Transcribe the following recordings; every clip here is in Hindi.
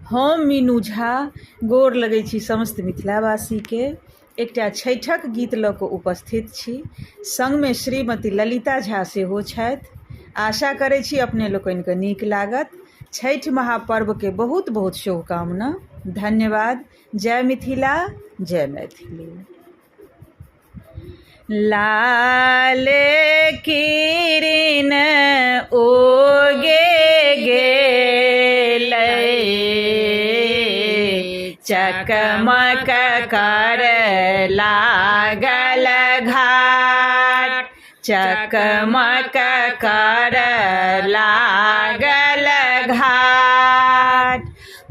हम मीनू झा गोर लगै छी समस्त मिथिलावासीके। एकटा छठिक गीत लऽ कऽ उपस्थित छी। संगमे श्रीमती ललिता झा सेहो छथि। आशा करै छी अपने लोकनिके नीक लागत। छठि महापर्वके बहुत बहुत शुभकामना। धन्यवाद। जय मिथिला, जय मैथिली। लाल किरण ओगे गेलै, चकमक कर लागल घाट, चकमक कर लागल घाट।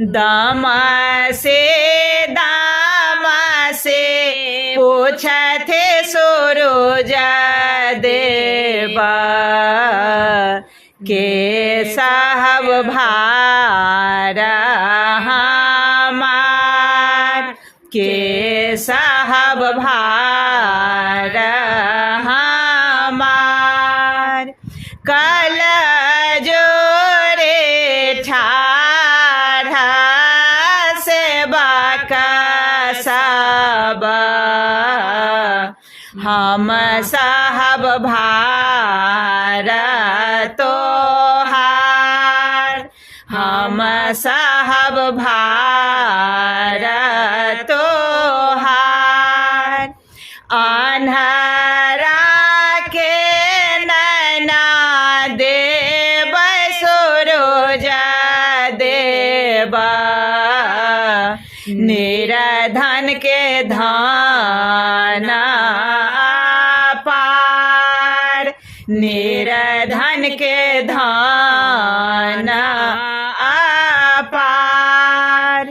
दाम से पूछथे सूरज देवा, के साहब भार हमार, के साहब भार हमार। कल जोरे ठाढ़ सेवक सब, हम साहब भार तोहार, हम साहब भार तोहार। अन्हरा के नैना देव सूरज देवा, निर्धन के धन अपार, निर्धन के धन अपार।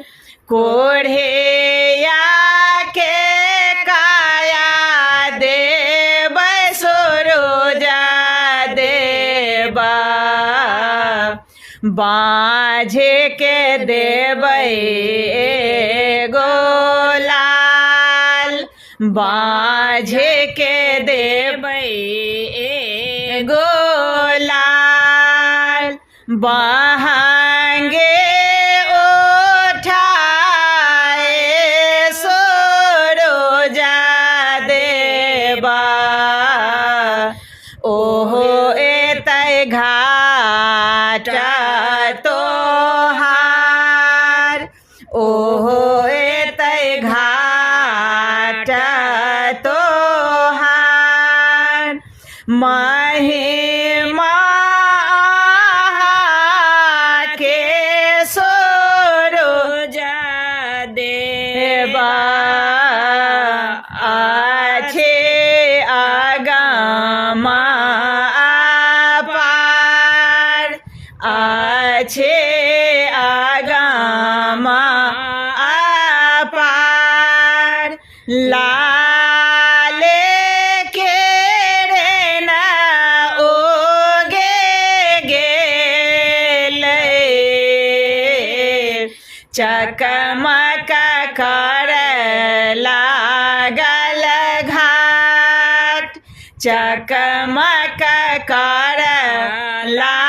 कोढ़िया के काया देव सूरज देवा, बाझे के देबै गोलाल, बाझे के देबै गोलाल। बहंगे उठाए सूरज देवा, ओहो एतै घाट तोहार, ओहो एतै घाट तोहार। महिमा के सूरज देवा, आछे आगम अपार, आछे आगम अपार। लाल किरण ओगे गेलै, चकमक कर लागल घाट, चकमक कर लागल